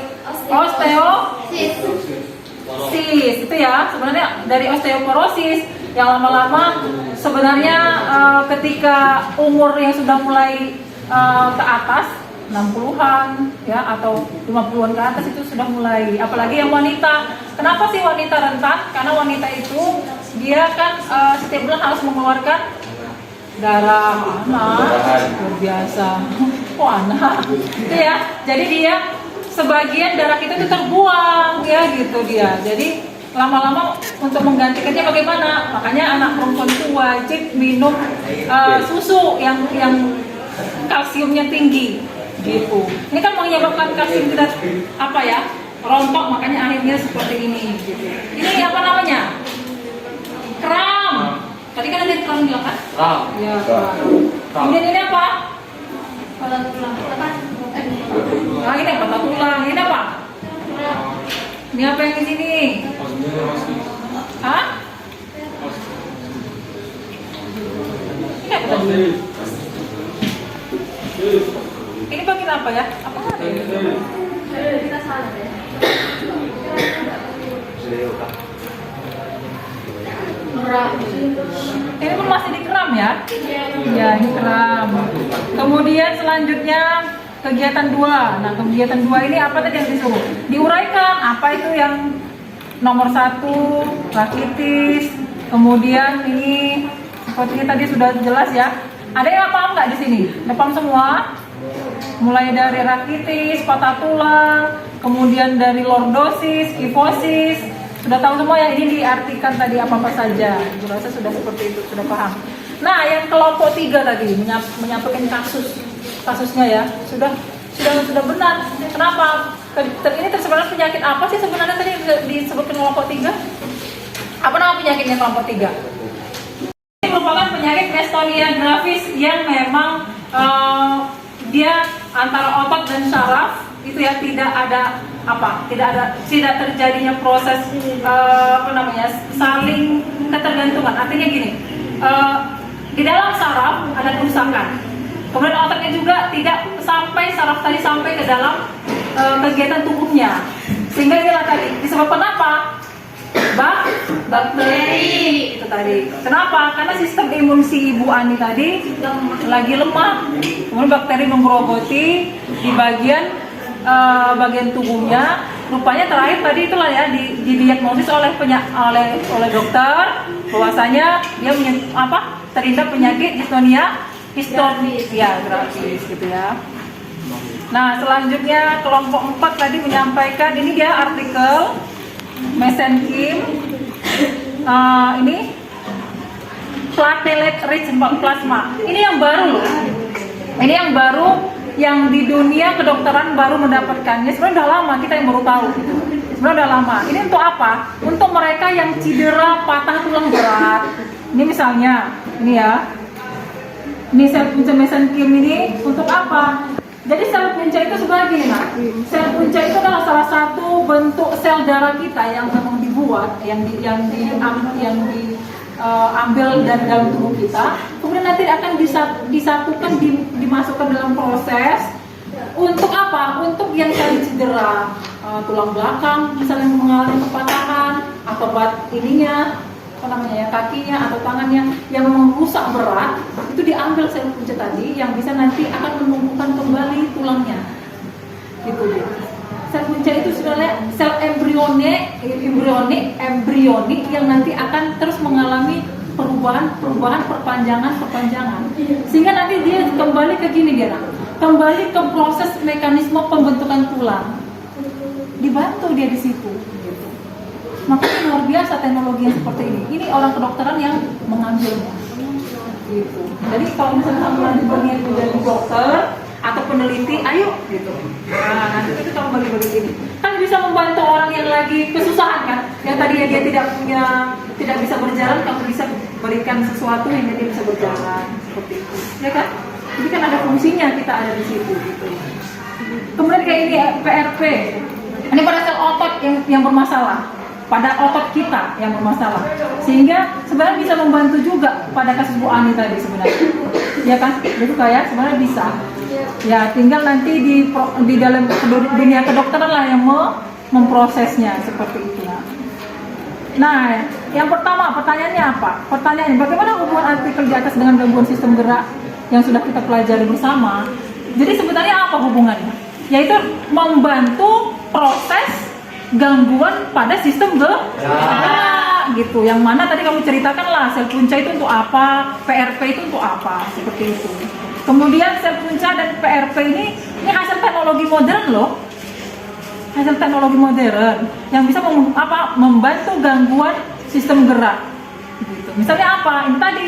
Osteoporosis itu ya. Sebenarnya dari osteoporosis yang lama-lama sebenarnya ketika umur yang sudah mulai ke atas 60-an ya atau 50-an ke atas itu sudah mulai, apalagi yang wanita. Kenapa sih wanita rentan? Karena wanita itu dia kan setiap bulan harus mengeluarkan darah. Luar biasa. Anak itu ya, jadi dia sebagian darah kita itu terbuang ya gitu dia. Jadi lama-lama untuk menggantikannya bagaimana? Makanya anak perempuan itu wajib minum susu yang kalsiumnya tinggi gitu. Ini kan menyebabkan kalsium kita rontok, makanya akhirnya seperti ini gitu. Ini apa namanya? Kram. Tadi kan ada kram bilang kan? Kram. Ya, kram. Kemudian ini apa? Patah tulang. Nah ini patah tulang. Ini apa? Ini apa yang di sini? Hah? Ini apa tadi? Ini bagian apa ya? Apa ada ini? Kita salah ya. Ini pun masih di kram ya? Ya, ini kram. Kemudian selanjutnya kegiatan 2. Nah, kegiatan 2 ini apa tadi yang disuruh? Diuraikan apa itu yang nomor 1, rakitis. Kemudian ini sepertinya tadi sudah jelas ya. Ada yang paham nggak di sini? Udah paham semua? Mulai dari rakitis, patah tulang, kemudian dari lordosis, kifosis. Sudah tahu semua ya, ini diartikan tadi apa-apa saja. Ibu rasa sudah seperti itu, sudah paham. Nah, yang kelompok 3 tadi menyampaikan kasusnya ya, sudah benar. Kenapa? Ini sebenarnya penyakit apa sih sebenarnya tadi disebutkan kelompok 3? Apa nama penyakitnya kelompok 3? Ini merupakan penyakit dystonia gravis yang memang dia antara otot dan saraf itu ya tidak terjadinya proses saling ketergantungan. Artinya gini, di dalam saraf ada kerusakan, kemudian otaknya juga tidak sampai saraf tadi sampai ke dalam kegiatan tubuhnya, sehingga inilah tadi disebabkan apa? Bakteri itu tadi. Kenapa? Karena sistem imun si Ibu Ani tadi lagi lemah, kemudian bakteri menggerogoti di bagian tubuhnya, rupanya terakhir tadi itulah ya didiagnosis oleh oleh dokter bahwasanya dia terindap penyakit distonia ya grafis gitu ya. Nah, selanjutnya kelompok 4 tadi menyampaikan ini dia artikel mesenkim ini platelet rich plasma. Ini yang baru loh. Ini yang baru yang di dunia kedokteran baru mendapatkannya. Sebenarnya udah lama kita yang baru tahu gitu. Sebenarnya udah lama. Ini untuk apa? Untuk mereka yang cedera patah tulang berat. Ini misalnya, ini ya. Ini sel punca mesenkim ini untuk apa? Jadi sel punca itu sebenarnya gini, nah. Sel punca itu adalah salah satu bentuk sel darah kita yang memang dibuat, yang diambil dari dalam tubuh kita. Kemudian nanti akan disatukan, dimasukkan dalam proses untuk apa? Untuk yang tadi cedera tulang belakang, misalnya mengalami kepatahan atau kakinya atau tangannya yang memang rusak berat, itu diambil sel punca tadi yang bisa nanti akan menumbuhkan kembali tulangnya. Gitu dia. Sel punca itu sebenarnya sel embrionik yang nanti akan terus mengalami perubahan, perpanjangan, sehingga nanti dia kembali ke gini dia, kembali ke proses mekanisme pembentukan tulang. Dibantu dia di situ. Makanya luar biasa teknologi yang seperti ini. Ini orang kedokteran yang mengambilnya. Gitu. Jadi kalau misalnya kamu lanjut berniat menjadi dokter atau peneliti, ayo gitu. Nah, nanti itu kamu bagi-bagi ini. Kan bisa membantu orang yang lagi kesusahan kan. Yang tadinya dia tidak bisa berjalan, kamu bisa berikan sesuatu yang dia bisa berjalan seperti itu. Ya kan? Jadi kan ada fungsinya kita ada di situ gitu. Kemudian kayak ini PRP. Ini pada sel otot yang bermasalah. Pada otot kita yang bermasalah, sehingga sebenarnya bisa membantu juga pada kasus Bu Ani tadi sebenarnya, ya kan? Itu kayak sebenarnya bisa, ya tinggal nanti di dalam dunia kedokteran lah yang memprosesnya seperti itu. Nah, yang pertama pertanyaannya apa? Pertanyaannya bagaimana hubungan artikel di atas dengan gangguan sistem gerak yang sudah kita pelajari bersama? Jadi sebenarnya apa hubungannya? Yaitu membantu proses gangguan pada sistem gerak gitu. Yang mana tadi kamu ceritakan lah, sel punca itu untuk apa, PRP itu untuk apa, seperti itu. Kemudian sel punca dan PRP ini hasil teknologi modern loh, hasil teknologi modern yang bisa membantu gangguan sistem gerak gitu. Misalnya apa? Ini tadi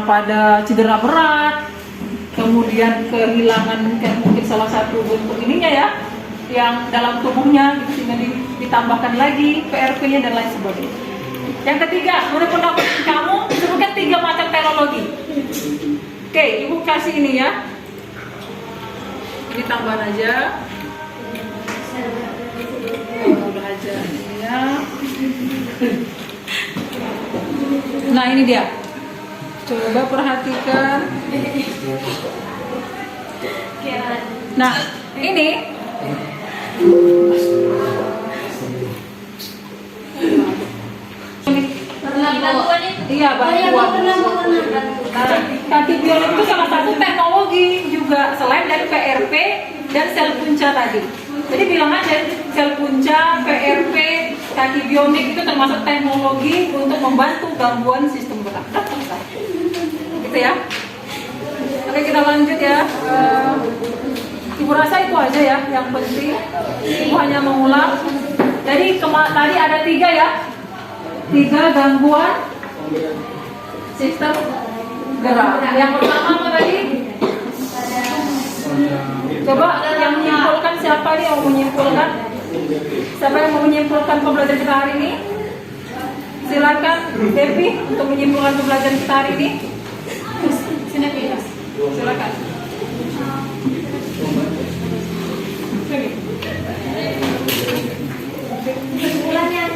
pada cedera berat, kemudian kehilangan mungkin salah satu bentuk ininya ya, yang dalam tubuhnya gitu, sehingga ditambahkan lagi PRP-nya dan lain sebagainya. Yang ketiga, menurut pendapat kamu sebutkan 3 macam teknologi. Oke, Ibu kasih ini ya. Ini tambahan aja. Udah aja ini ya. Nah, ini dia. Coba perhatikan. Nah, ini iya bantuan. Kaki bionik itu salah satu teknologi juga selain dari PRP dan sel punca tadi. Jadi bilang aja sel punca, PRP, kaki bionik itu termasuk teknologi untuk membantu gangguan sistem gerak. Gitu ya. Oke, kita lanjut ya. Ibu rasa itu aja ya yang penting. Ibu hanya mengulang. Jadi tadi ada 3 ya. 3 gangguan sistem gerak. Yang pertama apa tadi? Coba yang menyimpulkan, siapa nih yang mau menyimpulkan? Siapa yang mau menyimpulkan pembelajaran kita hari ini? Silakan Devi untuk menyimpulkan pembelajaran kita hari ini. Sini Devi. Silakan. Kesimpulan yang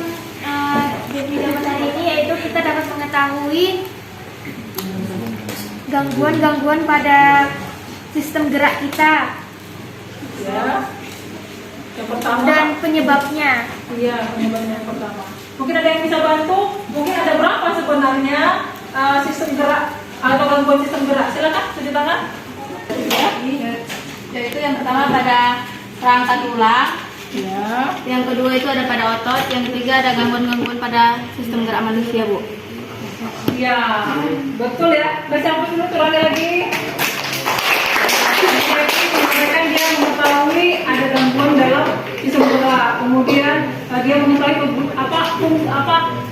Devi dapat hari ini yaitu kita dapat mengetahui gangguan-gangguan pada sistem gerak kita Ya. Yang pertama dan penyebabnya. iya, penyebabnya yang pertama. Mungkin ada yang bisa bantu? Mungkin ada berapa sebenarnya sistem gerak atau gangguan sistem gerak? Silakan cuci tangan. Yaitu yang pertama pada rangka tulang, Ya. Yang kedua itu ada pada otot, yang ketiga ada gangguan-gangguan pada sistem gerak manusia, Bu. Ya, betul ya. Baca dulu turunnya lagi. Menyampaikan dia mengetahui ada gangguan dalam sistem gerak. Kemudian dia mengetahui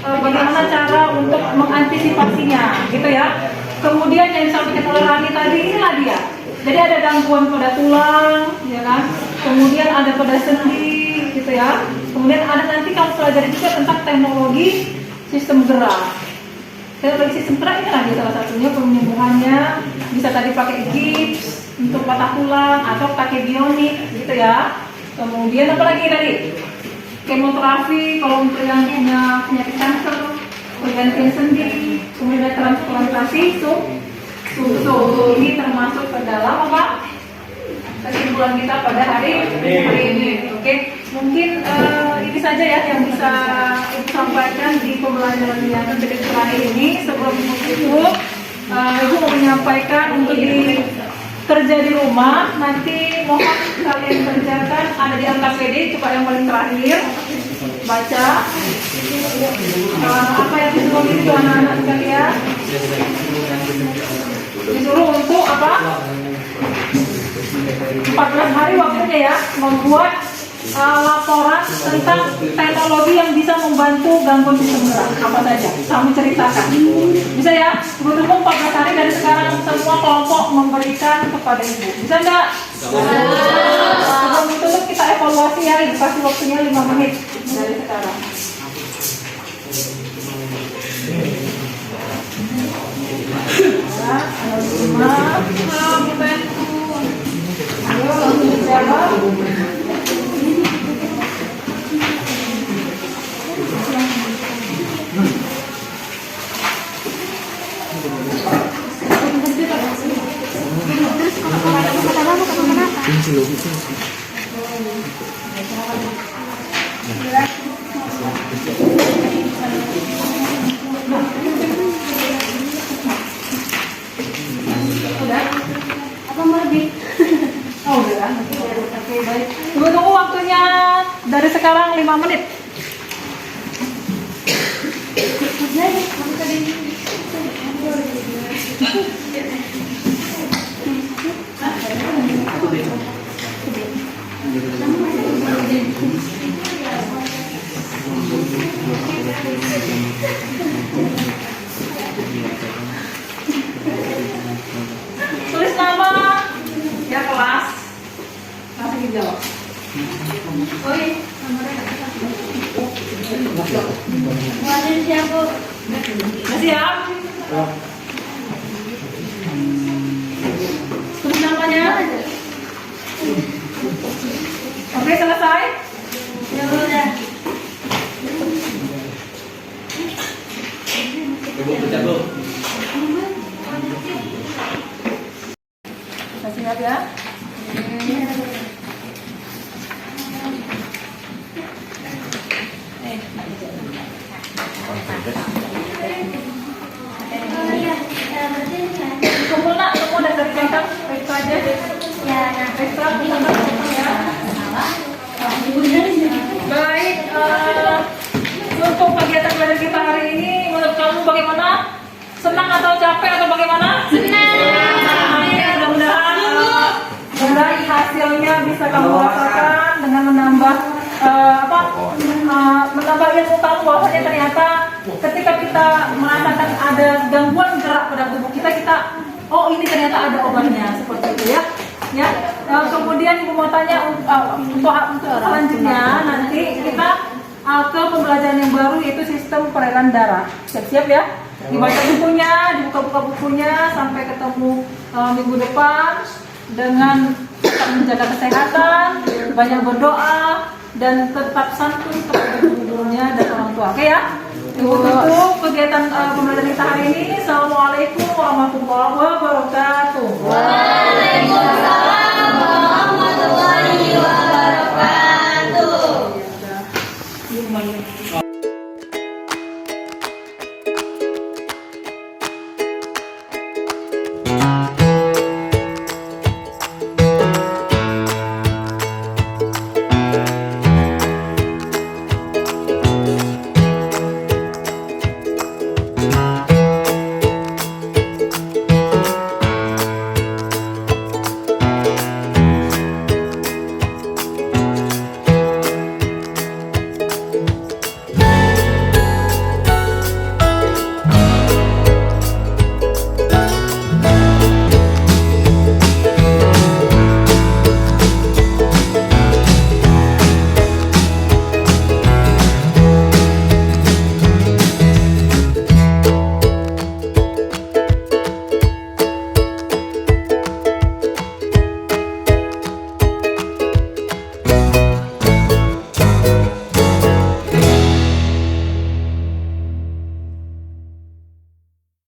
bagaimana cara untuk mengantisipasinya, gitu ya. Kemudian yang disampaikan oleh Rani tadi inilah dia. Jadi ada gangguan pada tulang, ya kan? Kemudian ada pada sendi, gitu ya. Kemudian ada nanti kamu pelajari juga tentang teknologi sistem gerak. Teknologi sistem gerak ini lagi salah satunya penyembuhannya bisa tadi pakai gips untuk patah tulang atau pakai bionik, gitu ya. Kemudian apa lagi tadi? Kemoterapi kalau untuk yang punya penyakit kanker, pergantian sendi, kemudian ada transplantasi ini termasuk ke dalam apa? Kesimpulan kita pada hari ini. Oke, mungkin ini saja ya yang bisa Ibu sampaikan di pembelajaran yang terakhir ini. Sebelum itu, Ibu mau menyampaikan untuk kerja di rumah. Nanti mohon kalian kerjakan ada di angka PD, coba yang paling terakhir baca apa yang disuruh itu anak-anak sekalian. Disuruh untuk apa? 14 hari waktunya ya, membuat laporan tentang teknologi yang bisa membantu gangguan sistem gerak. Apa saja? Kamu ceritakan. Bisa ya? Berhubung 14 hari dari sekarang semua kelompok memberikan kepada Ibu. Bisa enggak? Sebelum ditutup kita evaluasi ya, dikasih waktunya 5 menit dari sekarang. Oh udah, oke baik. Tunggu waktunya dari sekarang 5 menit. Tulis nama ya kelas, langsung dijawab. Oi, Siap, Bu. siap? Tulis namanya. Oke, selesai? Ya udah. Siap ya? Kumpul nak, semua dari belakang, ekstra aja. Ya, nah. Ekstra, bukan ya. Baik, untuk kegiatan belajar kita hari ini, menurut kamu bagaimana? Senang atau capek atau bagaimana? Senang. Mudah-mudahan hasilnya bisa kamu rasakan dengan menambah menambah ilmu kamu bahwasanya ternyata ketika kita merasakan ada gangguan gerak pada tubuh kita oh ini ternyata ada obatnya seperti itu ya. Ya, kemudian Ibu mau tanya untuk selanjutnya nanti kita ke pembelajaran yang baru yaitu sistem peredaran darah. Siap-siap ya. Dibaca bukunya, dibuka-buka bukunya sampai ketemu minggu depan dengan tetap menjaga kesehatan, banyak berdoa dan tetap santun kepada gurunya dan orang tua. Oke ya? Untuk kegiatan pembelajaran kita hari ini. Assalamualaikum warahmatullahi wabarakatuh.